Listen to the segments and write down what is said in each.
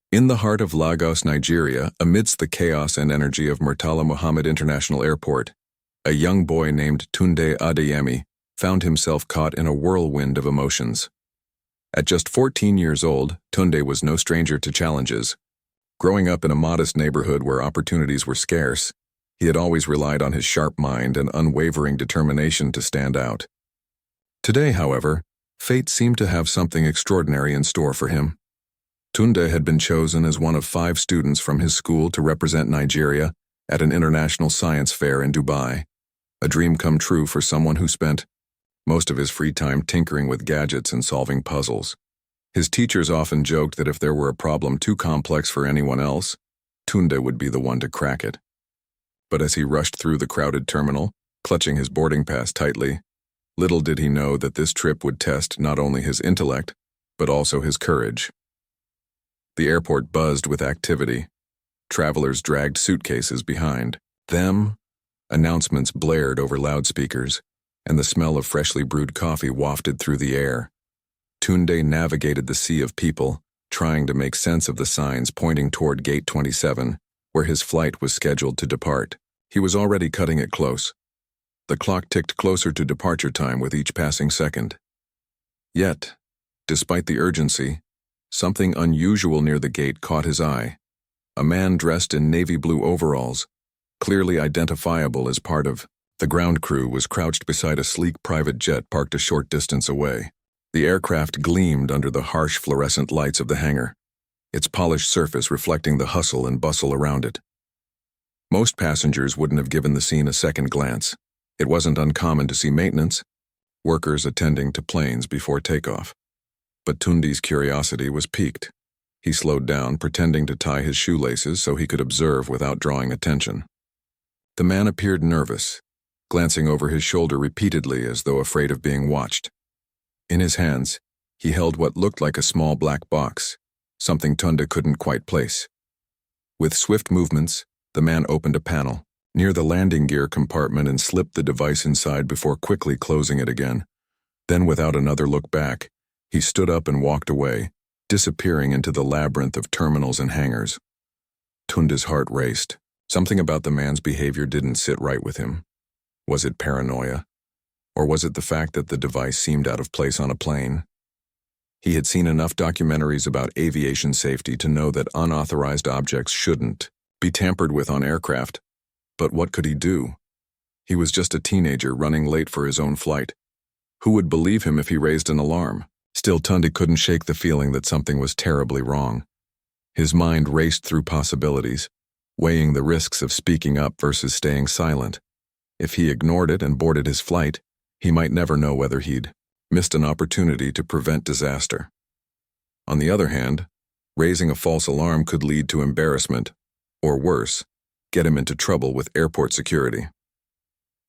In the heart of Lagos, Nigeria, amidst the chaos and energy of Murtala Muhammad International Airport, a young boy named Tunde Adeyemi found himself caught in a whirlwind of emotions. At just 14 years old, Tunde was no stranger to challenges. Growing up in a modest neighborhood where opportunities were scarce, he had always relied on his sharp mind and unwavering determination to stand out. Today, however, fate seemed to have something extraordinary in store for him. Tunde had been chosen as one of 5 students from his school to represent Nigeria at an international science fair in Dubai, a dream come true for someone who spent most of his free time tinkering with gadgets and solving puzzles. His teachers often joked that if there were a problem too complex for anyone else, Tunde would be the one to crack it. But as he rushed through the crowded terminal, clutching his boarding pass tightly, little did he know that this trip would test not only his intellect, but also his courage. The airport buzzed with activity. Travelers dragged suitcases behind them. Announcements blared over loudspeakers, and the smell of freshly brewed coffee wafted through the air. Tunde navigated the sea of people, trying to make sense of the signs pointing toward Gate 27, where his flight was scheduled to depart. He was already cutting it close. The clock ticked closer to departure time with each passing second. Yet, despite the urgency, something unusual near the gate caught his eye. A man dressed in navy blue overalls, clearly identifiable as part of the ground crew, was crouched beside a sleek private jet parked a short distance away. The aircraft gleamed under the harsh fluorescent lights of the hangar, its polished surface reflecting the hustle and bustle around it. Most passengers wouldn't have given the scene a second glance. It wasn't uncommon to see maintenance, workers attending to planes before takeoff. But Tunde's curiosity was piqued. He slowed down, pretending to tie his shoelaces so he could observe without drawing attention. The man appeared nervous, glancing over his shoulder repeatedly as though afraid of being watched. In his hands, he held what looked like a small black box, something Tunde couldn't quite place. With swift movements, the man opened a panel near the landing gear compartment and slipped the device inside before quickly closing it again. Then, without another look back, he stood up and walked away, disappearing into the labyrinth of terminals and hangars. Tunde's heart raced. Something about the man's behavior didn't sit right with him. Was it paranoia? Or was it the fact that the device seemed out of place on a plane? He had seen enough documentaries about aviation safety to know that unauthorized objects shouldn't be tampered with on aircraft. But what could he do? He was just a teenager running late for his own flight. Who would believe him if he raised an alarm? Still, Tunde couldn't shake the feeling that something was terribly wrong. His mind raced through possibilities, weighing the risks of speaking up versus staying silent. If he ignored it and boarded his flight, he might never know whether he'd missed an opportunity to prevent disaster. On the other hand, raising a false alarm could lead to embarrassment, or worse, get him into trouble with airport security.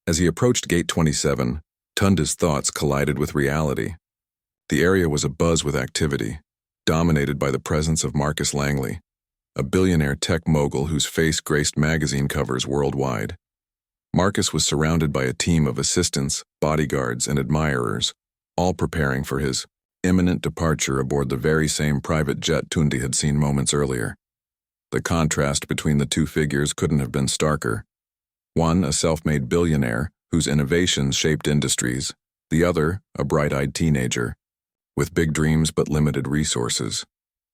As he approached Gate 27, Tunde's thoughts collided with reality. The area was abuzz with activity, dominated by the presence of Marcus Langley, a billionaire tech mogul whose face graced magazine covers worldwide. Marcus was surrounded by a team of assistants, bodyguards, and admirers, all preparing for his imminent departure aboard the very same private jet Tunde had seen moments earlier. The contrast between the two figures couldn't have been starker. One, a self-made billionaire whose innovations shaped industries; the other, a bright-eyed teenager with big dreams but limited resources.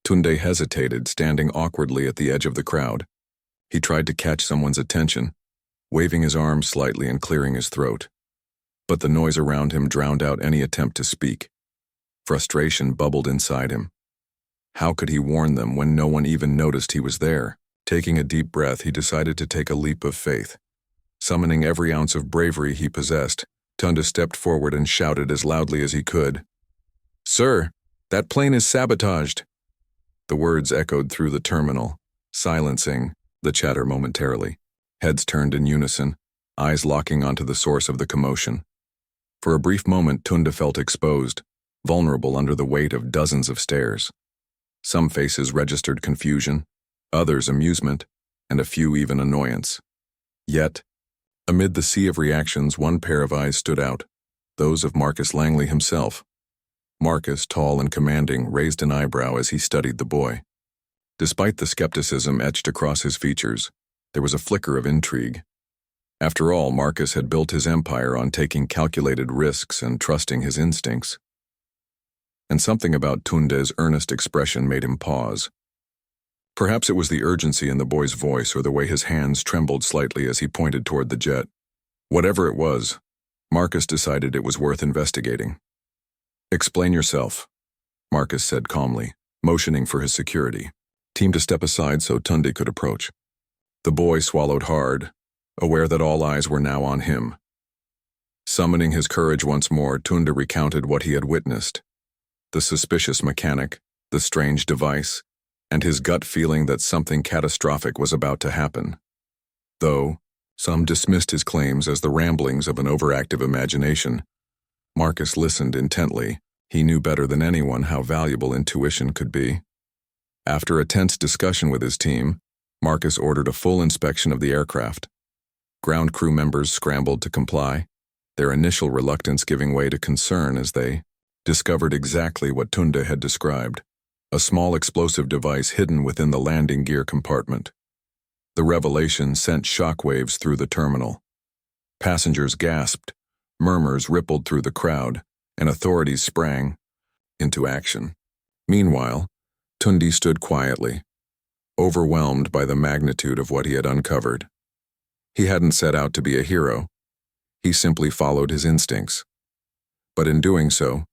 Tunde hesitated, standing awkwardly at the edge of the crowd. He tried to catch someone's attention, waving his arms slightly and clearing his throat. But the noise around him drowned out any attempt to speak. Frustration bubbled inside him. How could he warn them when no one even noticed he was there? Taking a deep breath, he decided to take a leap of faith. Summoning every ounce of bravery he possessed, Tunde stepped forward and shouted as loudly as he could, "Sir, that plane is sabotaged." The words echoed through the terminal, silencing the chatter momentarily. Heads turned in unison, eyes locking onto the source of the commotion. For a brief moment, Tunde felt exposed, vulnerable under the weight of dozens of stares. Some faces registered confusion, others amusement, and a few even annoyance. Yet, amid the sea of reactions, one pair of eyes stood out, those of Marcus Langley himself. Marcus, tall and commanding, raised an eyebrow as he studied the boy. Despite the skepticism etched across his features, there was a flicker of intrigue. After all, Marcus had built his empire on taking calculated risks and trusting his instincts. And something about Tunde's earnest expression made him pause. Perhaps it was the urgency in the boy's voice or the way his hands trembled slightly as he pointed toward the jet. Whatever it was, Marcus decided it was worth investigating. "Explain yourself," Marcus said calmly, motioning for his security team to step aside so Tunde could approach. The boy swallowed hard, aware that all eyes were now on him. Summoning his courage once more, Tunde recounted what he had witnessed: the suspicious mechanic, the strange device, and his gut feeling that something catastrophic was about to happen. Though some dismissed his claims as the ramblings of an overactive imagination, Marcus listened intently. He knew better than anyone how valuable intuition could be. After a tense discussion with his team, Marcus ordered a full inspection of the aircraft. Ground crew members scrambled to comply, their initial reluctance giving way to concern as they discovered exactly what Tunde had described: a small explosive device hidden within the landing gear compartment. The revelation sent shockwaves through the terminal. Passengers gasped, murmurs rippled through the crowd, and authorities sprang into action. Meanwhile, Tunde stood quietly, overwhelmed by the magnitude of what he had uncovered. He hadn't set out to be a hero. He simply followed his instincts. But in doing so,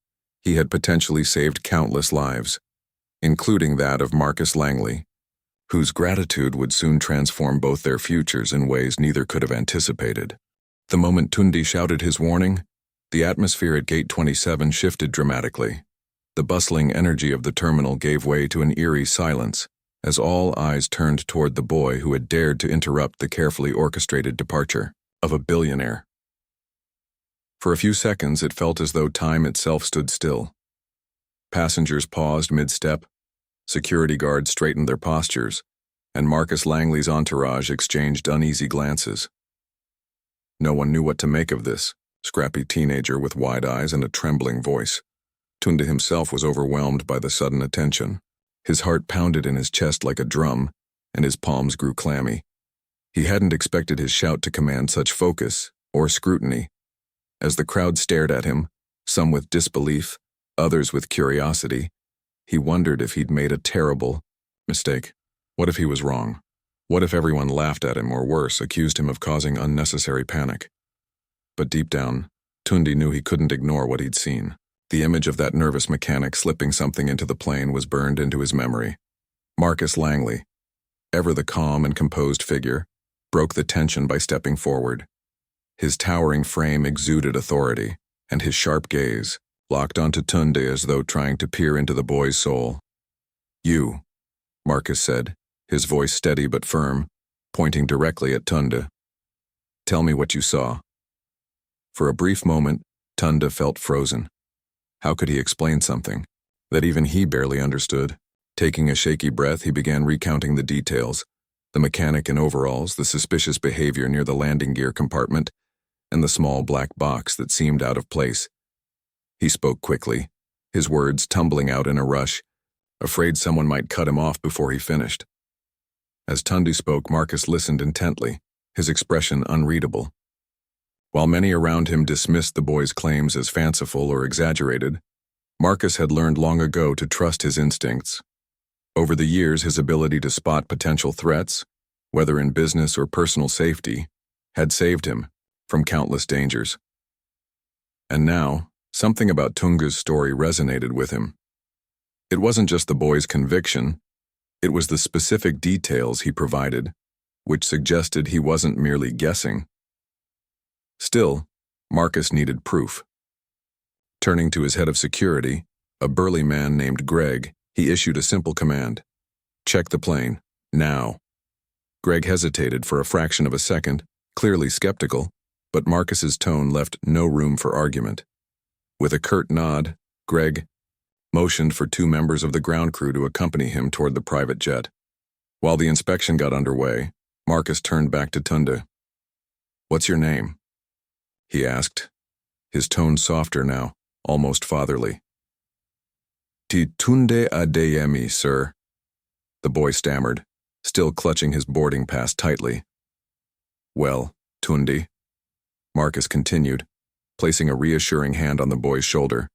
he had potentially saved countless lives, including that of Marcus Langley, whose gratitude would soon transform both their futures in ways neither could have anticipated. The moment Tunde shouted his warning, the atmosphere at Gate 27 shifted dramatically. The bustling energy of the terminal gave way to an eerie silence, as all eyes turned toward the boy who had dared to interrupt the carefully orchestrated departure of a billionaire. For a few seconds, it felt as though time itself stood still. Passengers paused mid-step, security guards straightened their postures, and Marcus Langley's entourage exchanged uneasy glances. No one knew what to make of this scrappy teenager with wide eyes and a trembling voice. Tunde himself was overwhelmed by the sudden attention. His heart pounded in his chest like a drum, and his palms grew clammy. He hadn't expected his shout to command such focus or scrutiny. As the crowd stared at him, some with disbelief, others with curiosity, he wondered if he'd made a terrible mistake. What if he was wrong? What if everyone laughed at him or worse, accused him of causing unnecessary panic? But deep down, Tunde knew he couldn't ignore what he'd seen. The image of that nervous mechanic slipping something into the plane was burned into his memory. Marcus Langley, ever the calm and composed figure, broke the tension by stepping forward. His towering frame exuded authority, and his sharp gaze locked onto Tunde as though trying to peer into the boy's soul. "You," Marcus said, his voice steady but firm, pointing directly at Tunde. "Tell me what you saw." For a brief moment, Tunde felt frozen. How could he explain something that even he barely understood? Taking a shaky breath, he began recounting the details: the mechanic in overalls, the suspicious behavior near the landing gear compartment, and the small black box that seemed out of place. He spoke quickly, his words tumbling out in a rush, afraid someone might cut him off before he finished. As Tunde spoke, Marcus listened intently, his expression unreadable. While many around him dismissed the boy's claims as fanciful or exaggerated, Marcus had learned long ago to trust his instincts. Over the years, his ability to spot potential threats, whether in business or personal safety, had saved him from countless dangers. And now, something about Tunde's story resonated with him. It wasn't just the boy's conviction, it was the specific details he provided, which suggested he wasn't merely guessing. Still, Marcus needed proof. Turning to his head of security, a burly man named Greg, he issued a simple command: "Check the plane, now." Greg hesitated for a fraction of a second, clearly skeptical, but Marcus's tone left no room for argument. With a curt nod, Greg motioned for two members of the ground crew to accompany him toward the private jet. While the inspection got underway, Marcus turned back to Tunde. "What's your name?" he asked, his tone softer now, almost fatherly. "Tunde Adeyemi, sir." the boy stammered, still clutching his boarding pass tightly. Well, Tunde, Marcus continued, placing a reassuring hand on the boy's shoulder.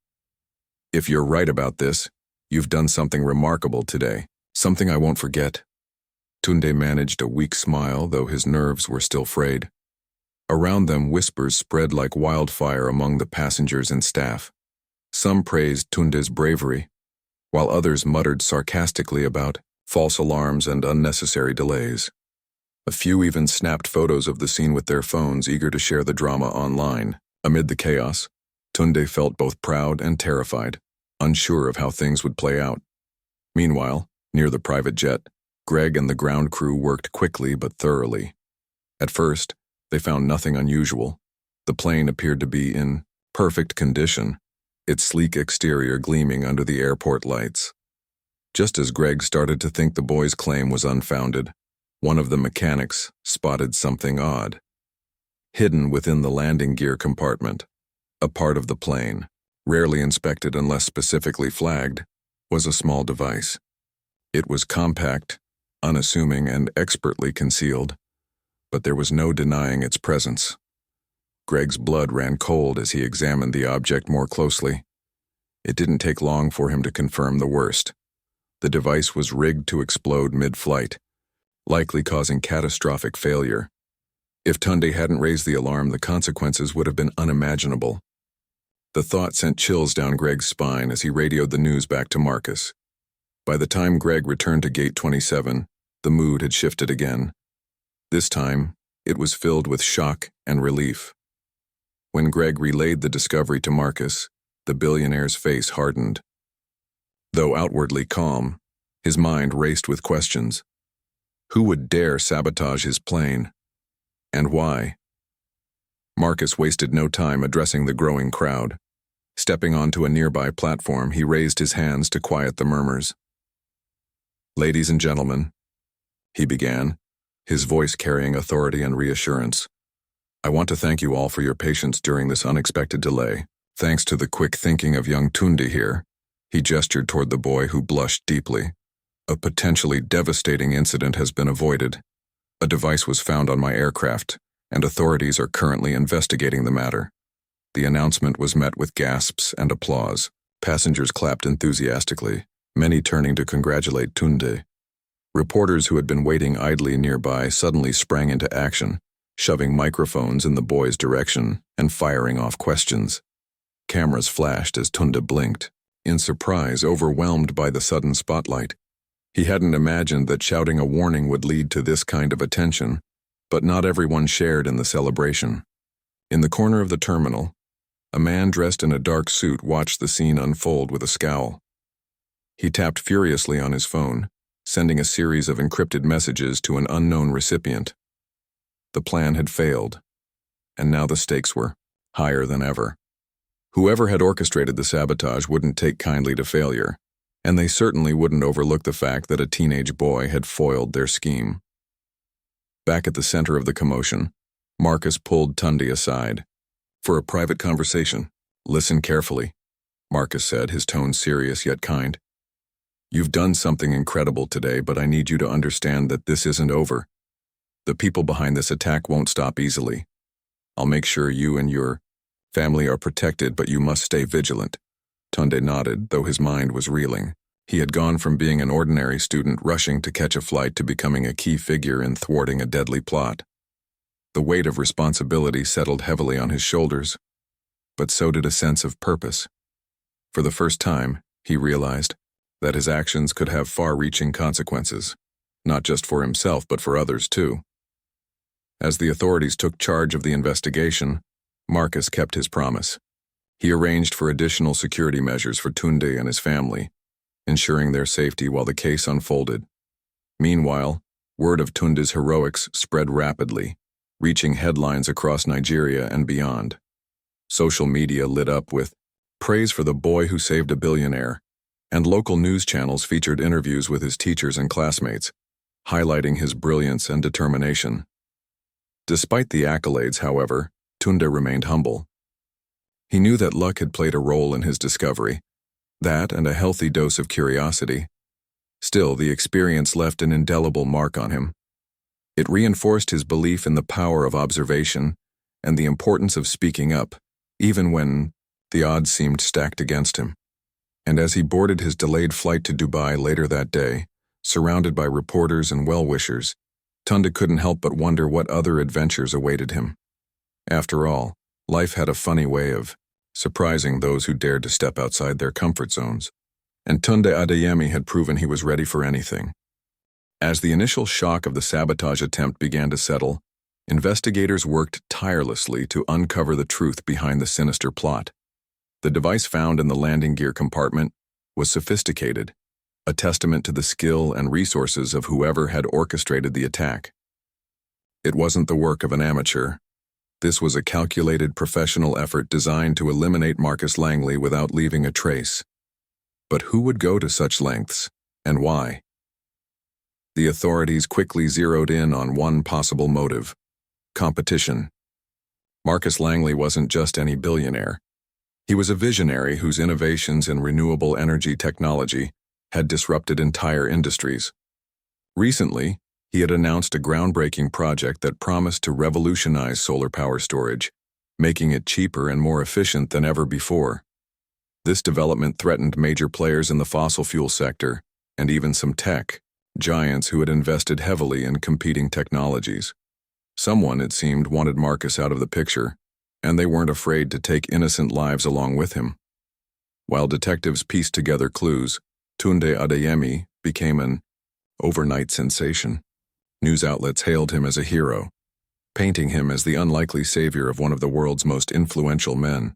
If you're right about this, you've done something remarkable today, something I won't forget. Tunde managed a weak smile, though his nerves were still frayed. Around them, whispers spread like wildfire among the passengers and staff. Some praised Tunde's bravery, while others muttered sarcastically about false alarms and unnecessary delays. A few even snapped photos of the scene with their phones, eager to share the drama online. Amid the chaos, Tunde felt both proud and terrified, unsure of how things would play out. Meanwhile, near the private jet, Greg and the ground crew worked quickly but thoroughly. At first, they found nothing unusual. The plane appeared to be in perfect condition, its sleek exterior gleaming under the airport lights. Just as Greg started to think the boy's claim was unfounded, one of the mechanics spotted something odd. Hidden within the landing gear compartment, a part of the plane, rarely inspected unless specifically flagged, was a small device. It was compact, unassuming, and expertly concealed, but there was no denying its presence. Greg's blood ran cold as he examined the object more closely. It didn't take long for him to confirm the worst. The device was rigged to explode mid-flight, likely causing catastrophic failure. If Tunde hadn't raised the alarm, the consequences would have been unimaginable. The thought sent chills down Greg's spine as he radioed the news back to Marcus. By the time Greg returned to Gate 27, the mood had shifted again. This time, it was filled with shock and relief. When Greg relayed the discovery to Marcus, the billionaire's face hardened. Though outwardly calm, his mind raced with questions. Who would dare sabotage his plane? And why? Marcus wasted no time addressing the growing crowd. Stepping onto a nearby platform, he raised his hands to quiet the murmurs. "Ladies and gentlemen," he began, his voice carrying authority and reassurance, "I want to thank you all for your patience during this unexpected delay. Thanks to the quick thinking of young Tunde here," he gestured toward the boy, who blushed deeply, "a potentially devastating incident has been avoided. A device was found on my aircraft, and authorities are currently investigating the matter." The announcement was met with gasps and applause. Passengers clapped enthusiastically, many turning to congratulate Tunde. Reporters who had been waiting idly nearby suddenly sprang into action, shoving microphones in the boy's direction and firing off questions. Cameras flashed as Tunde blinked, in surprise, overwhelmed by the sudden spotlight. He hadn't imagined that shouting a warning would lead to this kind of attention, but not everyone shared in the celebration. In the corner of the terminal, a man dressed in a dark suit watched the scene unfold with a scowl. He tapped furiously on his phone, sending a series of encrypted messages to an unknown recipient. The plan had failed, and now the stakes were higher than ever. Whoever had orchestrated the sabotage wouldn't take kindly to failure, and they certainly wouldn't overlook the fact that a teenage boy had foiled their scheme. Back at the center of the commotion, Marcus pulled Tunde aside. "For a private conversation, listen carefully," Marcus said, his tone serious yet kind. "You've done something incredible today, but I need you to understand that this isn't over. The people behind this attack won't stop easily. I'll make sure you and your family are protected, but you must stay vigilant." Tunde nodded, though his mind was reeling. He had gone from being an ordinary student rushing to catch a flight to becoming a key figure in thwarting a deadly plot. The weight of responsibility settled heavily on his shoulders, but so did a sense of purpose. For the first time, he realized that his actions could have far-reaching consequences, not just for himself but for others too. As the authorities took charge of the investigation, Marcus kept his promise. He arranged for additional security measures for Tunde and his family, ensuring their safety while the case unfolded. Meanwhile, word of Tunde's heroics spread rapidly, reaching headlines across Nigeria and beyond. Social media lit up with praise for the boy who saved a billionaire, and local news channels featured interviews with his teachers and classmates, highlighting his brilliance and determination. Despite the accolades, however, Tunde remained humble. He knew that luck had played a role in his discovery, that and a healthy dose of curiosity. Still, the experience left an indelible mark on him. It reinforced his belief in the power of observation and the importance of speaking up, even when the odds seemed stacked against him. And as he boarded his delayed flight to Dubai later that day, surrounded by reporters and well-wishers, Tunde couldn't help but wonder what other adventures awaited him. After all, life had a funny way of surprising those who dared to step outside their comfort zones, and Tunde Adeyemi had proven he was ready for anything. As the initial shock of the sabotage attempt began to settle, investigators worked tirelessly to uncover the truth behind the sinister plot. The device found in the landing gear compartment was sophisticated, a testament to the skill and resources of whoever had orchestrated the attack. It wasn't the work of an amateur. This was a calculated professional effort designed to eliminate Marcus Langley without leaving a trace. But who would go to such lengths, and why? The authorities quickly zeroed in on one possible motive: competition. Marcus Langley wasn't just any billionaire. He was a visionary whose innovations in renewable energy technology had disrupted entire industries. Recently, he had announced a groundbreaking project that promised to revolutionize solar power storage, making it cheaper and more efficient than ever before. This development threatened major players in the fossil fuel sector, and even some tech giants who had invested heavily in competing technologies. Someone, it seemed, wanted Marcus out of the picture, and they weren't afraid to take innocent lives along with him. While detectives pieced together clues, Tunde Adeyemi became an overnight sensation. News outlets hailed him as a hero, painting him as the unlikely savior of one of the world's most influential men.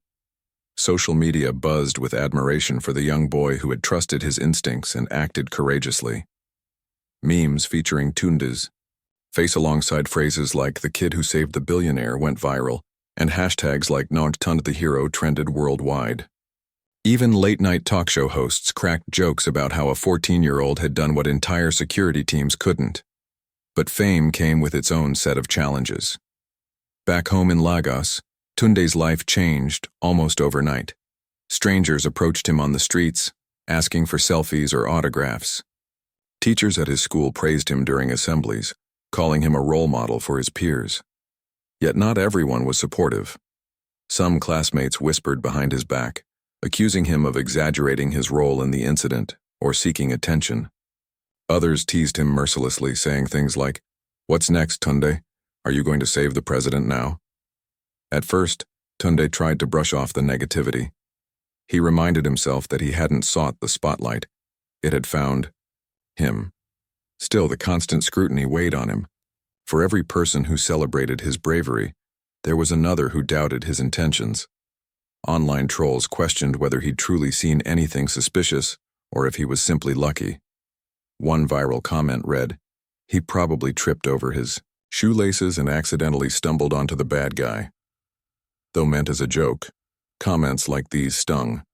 Social media buzzed with admiration for the young boy who had trusted his instincts and acted courageously. Memes featuring Tunde's face alongside phrases like "the kid who saved the billionaire" went viral, and hashtags like "Nog Tunde the hero" trended worldwide. Even late-night talk show hosts cracked jokes about how a 14-year-old had done what entire security teams couldn't. But fame came with its own set of challenges. Back home in Lagos, Tunde's life changed almost overnight. Strangers approached him on the streets, asking for selfies or autographs. Teachers at his school praised him during assemblies, calling him a role model for his peers. Yet not everyone was supportive. Some classmates whispered behind his back, accusing him of exaggerating his role in the incident or seeking attention. Others teased him mercilessly, saying things like, "What's next, Tunde? Are you going to save the president now?" At first, Tunde tried to brush off the negativity. He reminded himself that he hadn't sought the spotlight. It had found him. Still, the constant scrutiny weighed on him. For every person who celebrated his bravery, there was another who doubted his intentions. Online trolls questioned whether he'd truly seen anything suspicious or if he was simply lucky. One viral comment read, "He probably tripped over his shoelaces and accidentally stumbled onto the bad guy." Though meant as a joke, comments like these stung.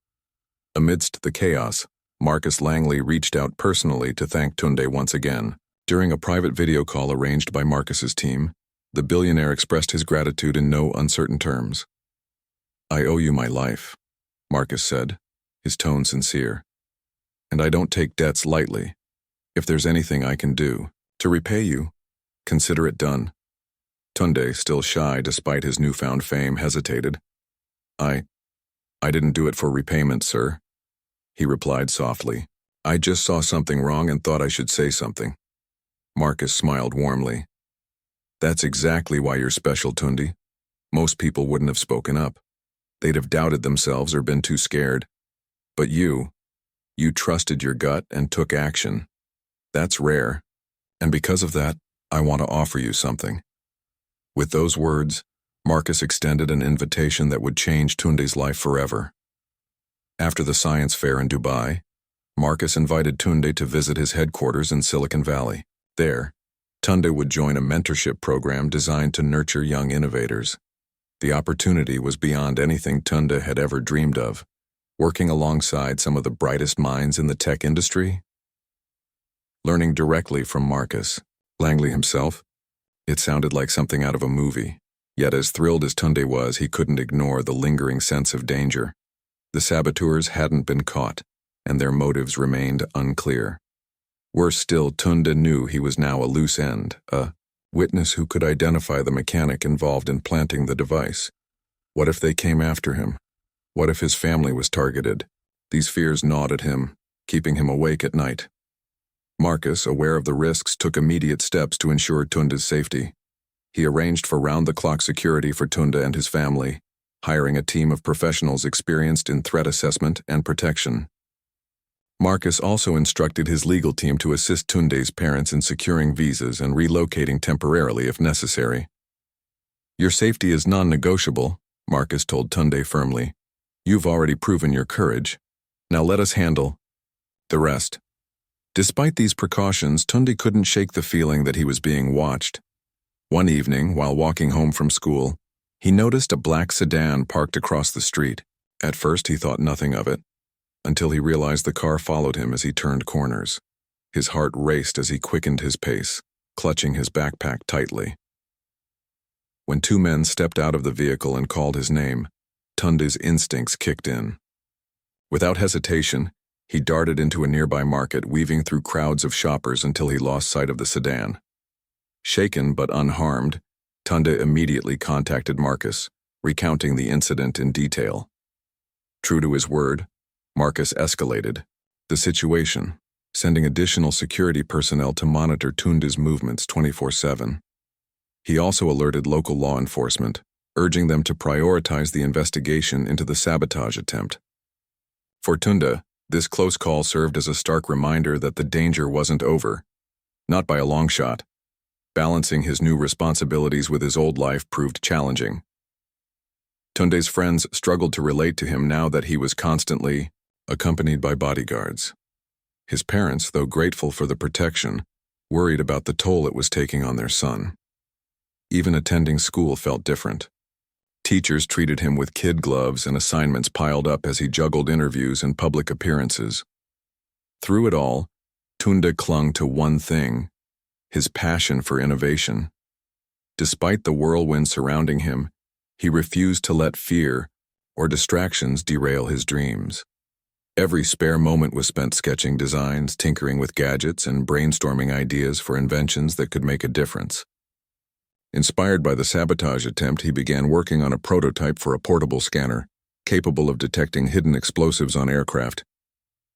Amidst the chaos, Marcus Langley reached out personally to thank Tunde once again. During a private video call arranged by Marcus's team, the billionaire expressed his gratitude in no uncertain terms. "I owe you my life," Marcus said, his tone sincere. "And I don't take debts lightly. If there's anything I can do to repay you, consider it done." Tunde, still shy despite his newfound fame, hesitated. I didn't do it for repayment, sir," he replied softly. "I just saw something wrong and thought I should say something." Marcus smiled warmly. "That's exactly why you're special, Tunde. Most people wouldn't have spoken up. They'd have doubted themselves or been too scared. But you trusted your gut and took action. That's rare. And because of that, I want to offer you something." With those words, Marcus extended an invitation that would change Tunde's life forever. After the science fair in Dubai, Marcus invited Tunde to visit his headquarters in Silicon Valley. There, Tunde would join a mentorship program designed to nurture young innovators. The opportunity was beyond anything Tunde had ever dreamed of, working alongside some of the brightest minds in the tech industry. Learning directly from Marcus Langley himself, it sounded like something out of a movie. Yet as thrilled as Tunde was, he couldn't ignore the lingering sense of danger. The saboteurs hadn't been caught, and their motives remained unclear. Worse still, Tunde knew he was now a loose end, a witness who could identify the mechanic involved in planting the device. What if they came after him? What if his family was targeted? These fears gnawed at him, keeping him awake at night. Marcus, aware of the risks, took immediate steps to ensure Tunde's safety. He arranged for round-the-clock security for Tunde and his family, hiring a team of professionals experienced in threat assessment and protection. Marcus also instructed his legal team to assist Tunde's parents in securing visas and relocating temporarily if necessary. "Your safety is non-negotiable," Marcus told Tunde firmly. "You've already proven your courage. Now let us handle the rest." Despite these precautions, Tunde couldn't shake the feeling that he was being watched. One evening, while walking home from school, he noticed a black sedan parked across the street. At first, he thought nothing of it, until he realized the car followed him as he turned corners. His heart raced as he quickened his pace, clutching his backpack tightly. When two men stepped out of the vehicle and called his name, Tunde's instincts kicked in. Without hesitation, he darted into a nearby market, weaving through crowds of shoppers until he lost sight of the sedan. Shaken but unharmed, Tunde immediately contacted Marcus, recounting the incident in detail. True to his word, Marcus escalated the situation, sending additional security personnel to monitor Tunde's movements 24/7. He also alerted local law enforcement, urging them to prioritize the investigation into the sabotage attempt. For Tunde, this close call served as a stark reminder that the danger wasn't over, not by a long shot. Balancing his new responsibilities with his old life proved challenging. Tunde's friends struggled to relate to him now that he was constantly accompanied by bodyguards. His parents, though grateful for the protection, worried about the toll it was taking on their son. Even attending school felt different. Teachers treated him with kid gloves and assignments piled up as he juggled interviews and public appearances. Through it all, Tunde clung to one thing: his passion for innovation. Despite the whirlwind surrounding him, he refused to let fear or distractions derail his dreams. Every spare moment was spent sketching designs, tinkering with gadgets, and brainstorming ideas for inventions that could make a difference. Inspired by the sabotage attempt, he began working on a prototype for a portable scanner, capable of detecting hidden explosives on aircraft,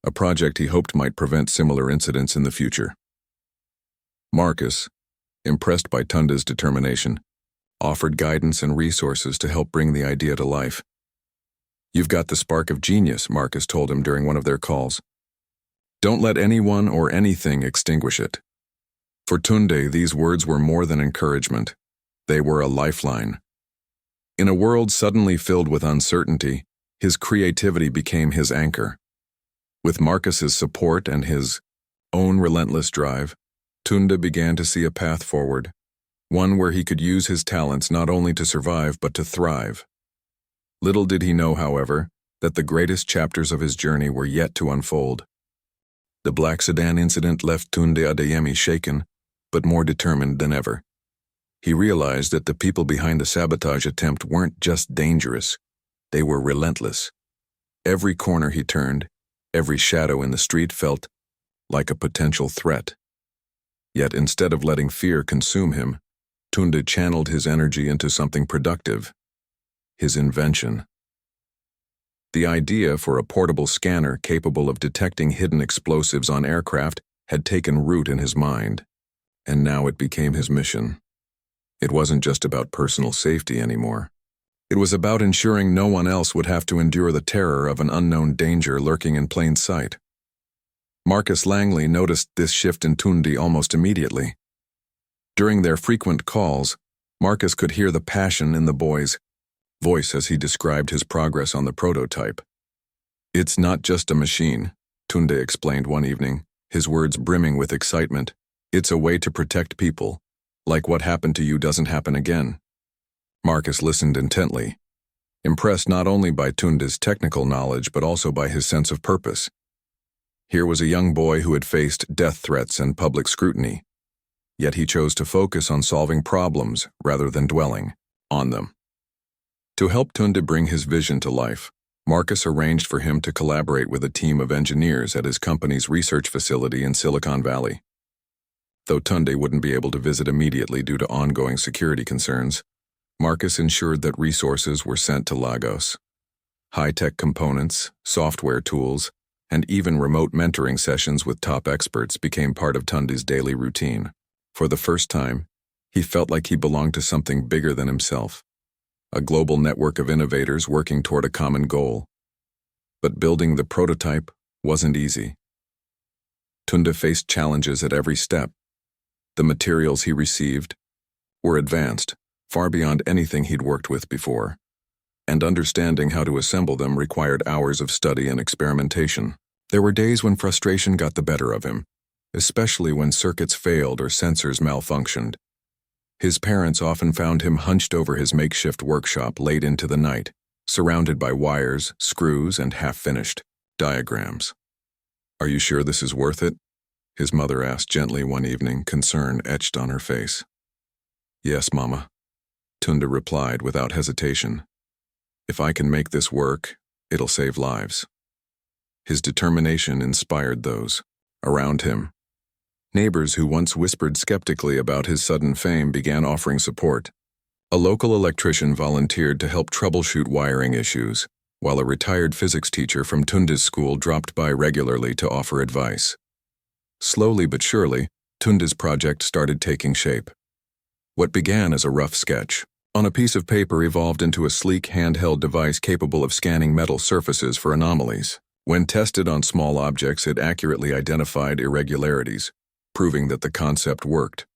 a project he hoped might prevent similar incidents in the future. Marcus, impressed by Tunde's determination, offered guidance and resources to help bring the idea to life. "You've got the spark of genius," Marcus told him during one of their calls. "Don't let anyone or anything extinguish it." For Tunde, these words were more than encouragement. They were a lifeline. In a world suddenly filled with uncertainty, his creativity became his anchor. With Marcus's support and his own relentless drive, Tunde began to see a path forward, one where he could use his talents not only to survive but to thrive. Little did he know, however, that the greatest chapters of his journey were yet to unfold. The black sedan incident left Tunde Adeyemi shaken, but more determined than ever. He realized that the people behind the sabotage attempt weren't just dangerous, they were relentless. Every corner he turned, every shadow in the street felt like a potential threat. Yet instead of letting fear consume him, Tunde channeled his energy into something productive: his invention. The idea for a portable scanner capable of detecting hidden explosives on aircraft had taken root in his mind, and now it became his mission. It wasn't just about personal safety anymore. It was about ensuring no one else would have to endure the terror of an unknown danger lurking in plain sight. Marcus Langley noticed this shift in Tunde almost immediately. During their frequent calls, Marcus could hear the passion in the boy's voice as he described his progress on the prototype. "It's not just a machine," Tunde explained one evening, his words brimming with excitement. "It's a way to protect people, like what happened to you doesn't happen again." Marcus listened intently, impressed not only by Tunde's technical knowledge but also by his sense of purpose. Here was a young boy who had faced death threats and public scrutiny, yet he chose to focus on solving problems rather than dwelling on them. To help Tunde bring his vision to life, Marcus arranged for him to collaborate with a team of engineers at his company's research facility in Silicon Valley. Though Tunde wouldn't be able to visit immediately due to ongoing security concerns, Marcus ensured that resources were sent to Lagos. High-tech components, software tools, and even remote mentoring sessions with top experts became part of Tunde's daily routine. For the first time, he felt like he belonged to something bigger than himself, a global network of innovators working toward a common goal. But building the prototype wasn't easy. Tunde faced challenges at every step. The materials he received were advanced, far beyond anything he'd worked with before, and understanding how to assemble them required hours of study and experimentation. There were days when frustration got the better of him, especially when circuits failed or sensors malfunctioned. His parents often found him hunched over his makeshift workshop late into the night, surrounded by wires, screws, and half-finished diagrams. "Are you sure this is worth it?" his mother asked gently one evening, concern etched on her face. "Yes, Mama," Tunde replied without hesitation. "If I can make this work, it'll save lives." His determination inspired those around him. Neighbors who once whispered skeptically about his sudden fame began offering support. A local electrician volunteered to help troubleshoot wiring issues, while a retired physics teacher from Tunde's school dropped by regularly to offer advice. Slowly but surely, Tunde's project started taking shape. What began as a rough sketch on a piece of paper evolved into a sleek handheld device capable of scanning metal surfaces for anomalies. When tested on small objects, it accurately identified irregularities, proving that the concept worked.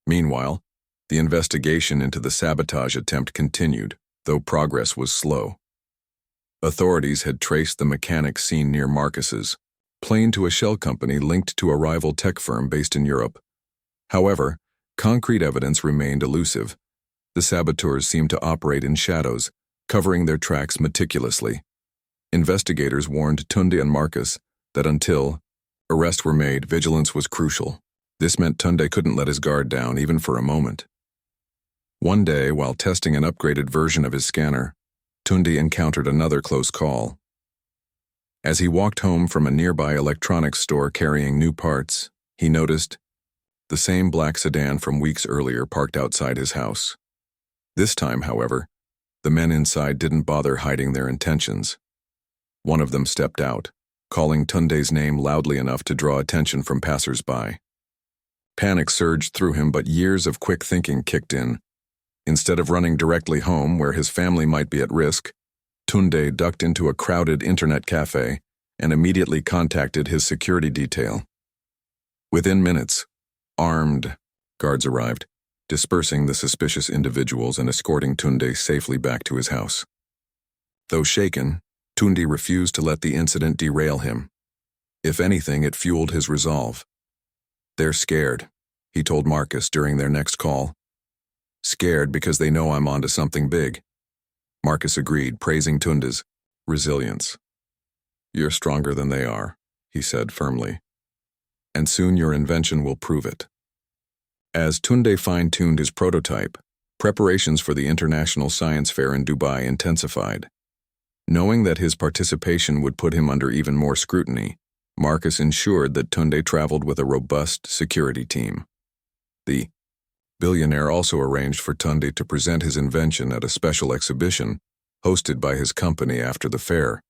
Meanwhile, the investigation into the sabotage attempt continued, though progress was slow. Authorities had traced the mechanic seen near Marcus's plane to a shell company linked to a rival tech firm based in Europe. However, concrete evidence remained elusive. The saboteurs seemed to operate in shadows, covering their tracks meticulously. Investigators warned Tunde and Marcus that until arrests were made, vigilance was crucial. This meant Tunde couldn't let his guard down even for a moment. One day, while testing an upgraded version of his scanner, Tunde encountered another close call. As he walked home from a nearby electronics store carrying new parts, he noticed the same black sedan from weeks earlier parked outside his house. This time, however, the men inside didn't bother hiding their intentions. One of them stepped out, calling Tunde's name loudly enough to draw attention from passers-by. Panic surged through him, but years of quick thinking kicked in. Instead of running directly home where his family might be at risk, Tunde ducked into a crowded internet cafe and immediately contacted his security detail. Within minutes, armed guards arrived, dispersing the suspicious individuals and escorting Tunde safely back to his house. Though shaken, Tunde refused to let the incident derail him. If anything, it fueled his resolve. "They're scared," he told Marcus during their next call. "Scared because they know I'm onto something big." Marcus agreed, praising Tunde's resilience. "You're stronger than they are," he said firmly. "And soon your invention will prove it." As Tunde fine-tuned his prototype, preparations for the International Science Fair in Dubai intensified. Knowing that his participation would put him under even more scrutiny, Marcus ensured that Tunde traveled with a robust security team. The Billionaire also arranged for Tunde to present his invention at a special exhibition hosted by his company after the fair.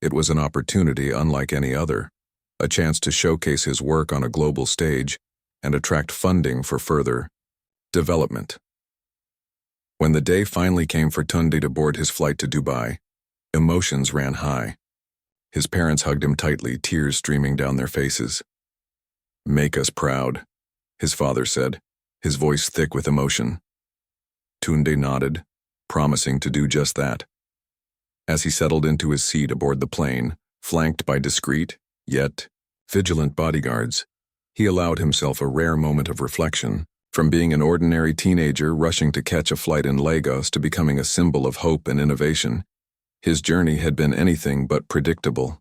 It was an opportunity unlike any other, a chance to showcase his work on a global stage and attract funding for further development. When the day finally came for Tunde to board his flight to Dubai, emotions ran high. His parents hugged him tightly, tears streaming down their faces. "Make us proud," his father said, his voice thick with emotion. Tunde nodded, promising to do just that. As he settled into his seat aboard the plane, flanked by discreet, yet vigilant bodyguards, he allowed himself a rare moment of reflection. From being an ordinary teenager rushing to catch a flight in Lagos to becoming a symbol of hope and innovation, his journey had been anything but predictable.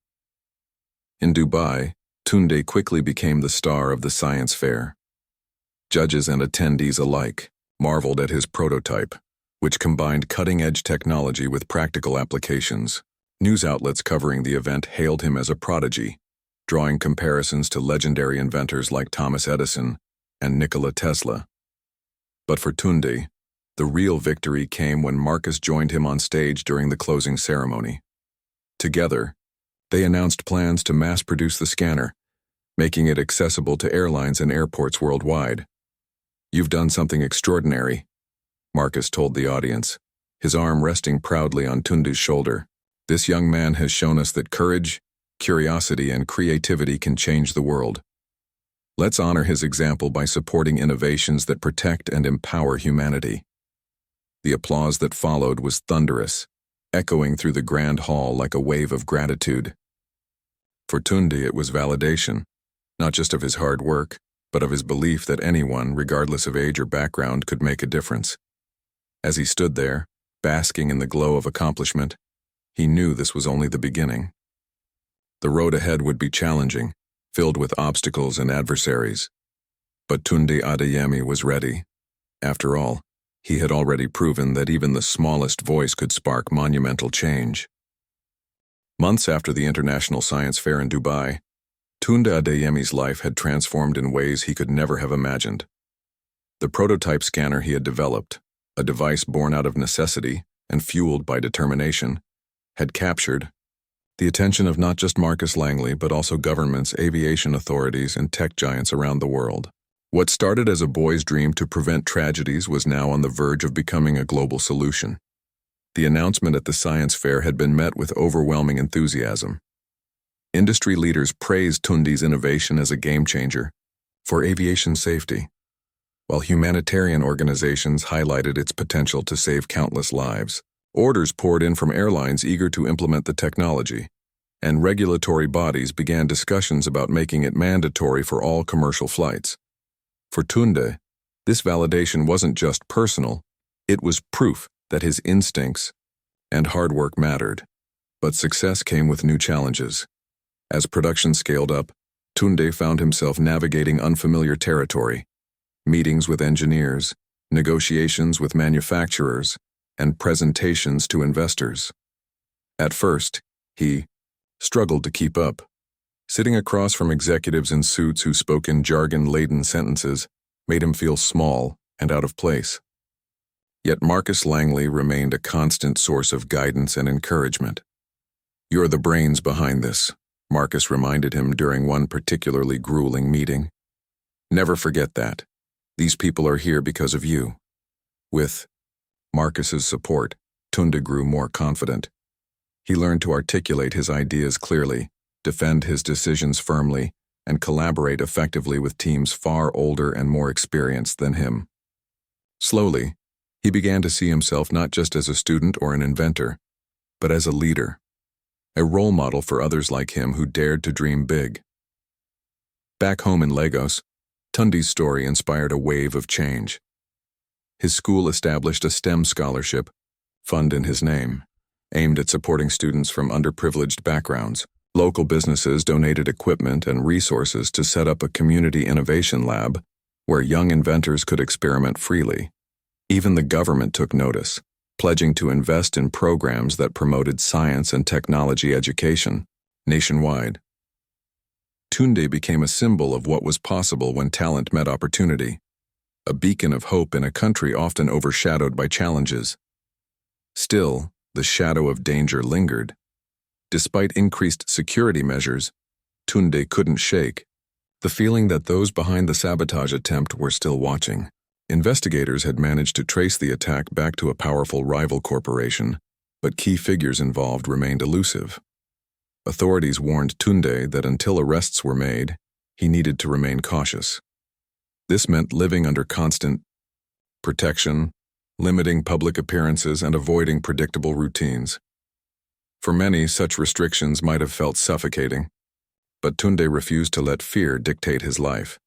In Dubai, Tunde quickly became the star of the science fair. Judges and attendees alike marveled at his prototype, which combined cutting-edge technology with practical applications. News outlets covering the event hailed him as a prodigy, drawing comparisons to legendary inventors like Thomas Edison and Nikola Tesla. But for Tunde, the real victory came when Marcus joined him on stage during the closing ceremony. Together, they announced plans to mass-produce the scanner, making it accessible to airlines and airports worldwide. "You've done something extraordinary," Marcus told the audience, his arm resting proudly on Tunde's shoulder. "This young man has shown us that courage, curiosity, and creativity can change the world. Let's honor his example by supporting innovations that protect and empower humanity." The applause that followed was thunderous, echoing through the grand hall like a wave of gratitude. For Tunde, it was validation, not just of his hard work, but of his belief that anyone, regardless of age or background, could make a difference. As he stood there, basking in the glow of accomplishment, he knew this was only the beginning. The road ahead would be challenging, filled with obstacles and adversaries. But Tunde Adeyemi was ready. After all, he had already proven that even the smallest voice could spark monumental change. Months after the International Science Fair in Dubai, Tunde Adeyemi's life had transformed in ways he could never have imagined. The prototype scanner he had developed, a device born out of necessity and fueled by determination, had captured the attention of not just Marcus Langley but also governments, aviation authorities, and tech giants around the world. What started as a boy's dream to prevent tragedies was now on the verge of becoming a global solution. The announcement at the science fair had been met with overwhelming enthusiasm. Industry leaders praised Tunde's innovation as a game-changer for aviation safety, while humanitarian organizations highlighted its potential to save countless lives. Orders poured in from airlines eager to implement the technology, and regulatory bodies began discussions about making it mandatory for all commercial flights. For Tunde, this validation wasn't just personal, it was proof that his instincts and hard work mattered. But success came with new challenges. As production scaled up, Tunde found himself navigating unfamiliar territory, meetings with engineers, negotiations with manufacturers, and presentations to investors. At first, he struggled to keep up. Sitting across from executives in suits who spoke in jargon-laden sentences made him feel small and out of place. Yet Marcus Langley remained a constant source of guidance and encouragement. "You're the brains behind this," Marcus reminded him during one particularly grueling meeting. "Never forget that. These people are here because of you." With Marcus's support, Tunde grew more confident. He learned to articulate his ideas clearly, defend his decisions firmly, and collaborate effectively with teams far older and more experienced than him. Slowly, he began to see himself not just as a student or an inventor, but as a leader, a role model for others like him who dared to dream big. Back home in Lagos, Tunde's story inspired a wave of change. His school established a STEM scholarship, fund in his name, aimed at supporting students from underprivileged backgrounds. Local businesses donated equipment and resources to set up a community innovation lab where young inventors could experiment freely. Even the government took notice, pledging to invest in programs that promoted science and technology education nationwide. Tunde became a symbol of what was possible when talent met opportunity, a beacon of hope in a country often overshadowed by challenges. Still, the shadow of danger lingered. Despite increased security measures, Tunde couldn't shake the feeling that those behind the sabotage attempt were still watching. Investigators had managed to trace the attack back to a powerful rival corporation, but key figures involved remained elusive. Authorities warned Tunde that until arrests were made, he needed to remain cautious. This meant living under constant protection, limiting public appearances, and avoiding predictable routines. For many, such restrictions might have felt suffocating, but Tunde refused to let fear dictate his life.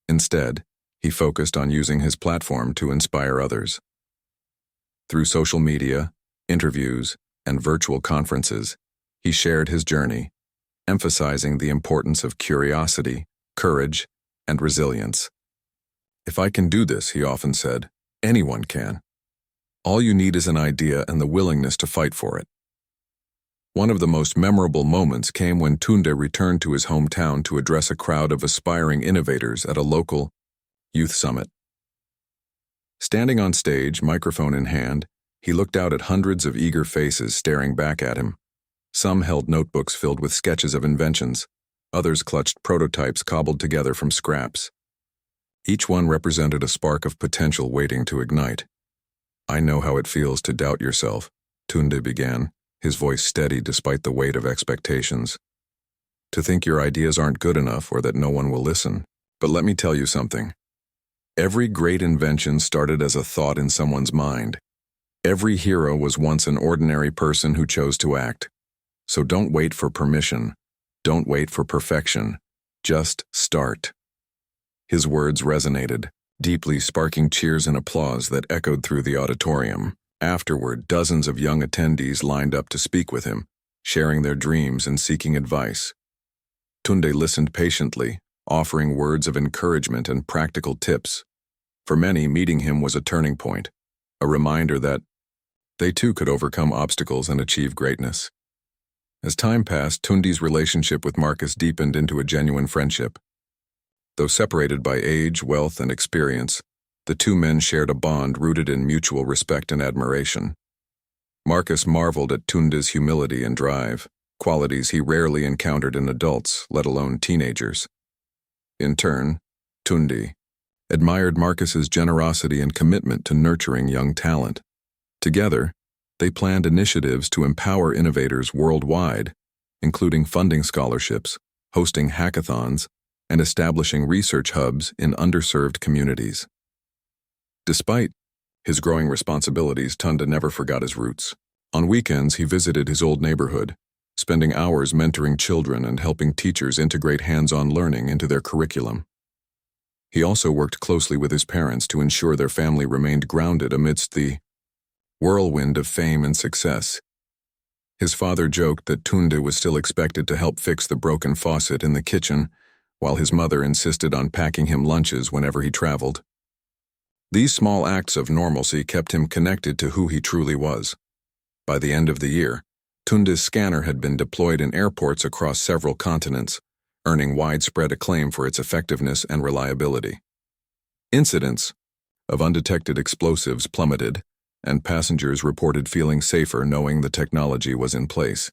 Instead, he focused on using his platform to inspire others. Through social media, interviews, and virtual conferences, he shared his journey, emphasizing the importance of curiosity, courage, and resilience. "If I can do this," he often said, "anyone can." All you need is an idea and the willingness to fight for it. One of the most memorable moments came when Tunde returned to his hometown to address a crowd of aspiring innovators at a local youth summit. Standing on stage, microphone in hand, he looked out at hundreds of eager faces staring back at him. Some held notebooks filled with sketches of inventions. Others clutched prototypes cobbled together from scraps. Each one represented a spark of potential waiting to ignite. "I know how it feels to doubt yourself," Tunde began, his voice steady despite the weight of expectations. "To think your ideas aren't good enough or that no one will listen. But let me tell you something. Every great invention started as a thought in someone's mind. Every hero was once an ordinary person who chose to act. So don't wait for permission. Don't wait for perfection. Just start." His words resonated, deeply sparking cheers and applause that echoed through the auditorium. Afterward, dozens of young attendees lined up to speak with him, sharing their dreams and seeking advice. Tunde listened patiently, offering words of encouragement and practical tips. For many, meeting him was a turning point, a reminder that they too could overcome obstacles and achieve greatness. As time passed, Tunde's relationship with Marcus deepened into a genuine friendship. Though separated by age, wealth, and experience, the two men shared a bond rooted in mutual respect and admiration. Marcus marveled at Tunde's humility and drive, qualities he rarely encountered in adults, let alone teenagers. In turn, Tunde admired Marcus's generosity and commitment to nurturing young talent. Together, they planned initiatives to empower innovators worldwide, including funding scholarships, hosting hackathons, and establishing research hubs in underserved communities. Despite his growing responsibilities, Tunde never forgot his roots. On weekends, he visited his old neighborhood, spending hours mentoring children and helping teachers integrate hands-on learning into their curriculum. He also worked closely with his parents to ensure their family remained grounded amidst the whirlwind of fame and success. His father joked that Tunde was still expected to help fix the broken faucet in the kitchen, while his mother insisted on packing him lunches whenever he traveled. These small acts of normalcy kept him connected to who he truly was. By the end of the year, Tunde's scanner had been deployed in airports across several continents, earning widespread acclaim for its effectiveness and reliability. Incidents of undetected explosives plummeted, and passengers reported feeling safer knowing the technology was in place.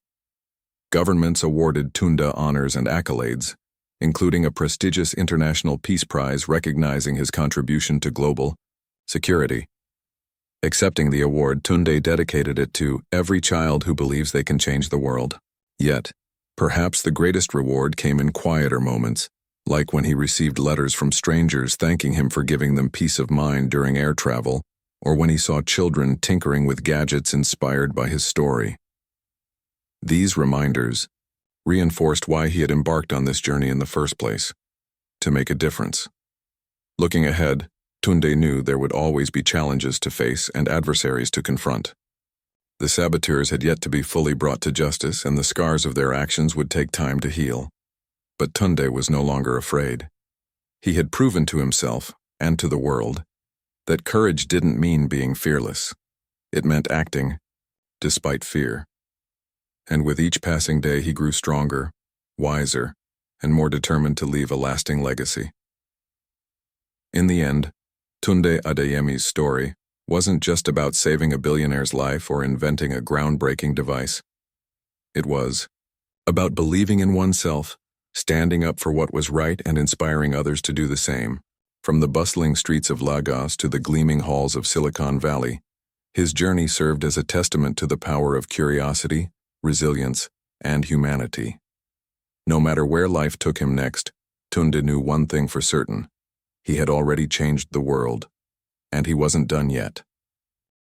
Governments awarded Tunde honors and accolades, including a prestigious International Peace Prize recognizing his contribution to global security. Accepting the award, Tunde dedicated it to every child who believes they can change the world. Yet, perhaps the greatest reward came in quieter moments, like when he received letters from strangers thanking him for giving them peace of mind during air travel, or when he saw children tinkering with gadgets inspired by his story. These reminders reinforced why he had embarked on this journey in the first place: to make a difference. Looking ahead, Tunde knew there would always be challenges to face and adversaries to confront. The saboteurs had yet to be fully brought to justice, and the scars of their actions would take time to heal. But Tunde was no longer afraid. He had proven to himself, and to the world, that courage didn't mean being fearless. It meant acting, despite fear. And with each passing day he grew stronger, wiser, and more determined to leave a lasting legacy. In the end, Tunde Adeyemi's story wasn't just about saving a billionaire's life or inventing a groundbreaking device. It was about believing in oneself, standing up for what was right, and inspiring others to do the same. From the bustling streets of Lagos to the gleaming halls of Silicon Valley, his journey served as a testament to the power of curiosity, resilience, and humanity. No matter where life took him next, Tunde knew one thing for certain: he had already changed the world, and he wasn't done yet.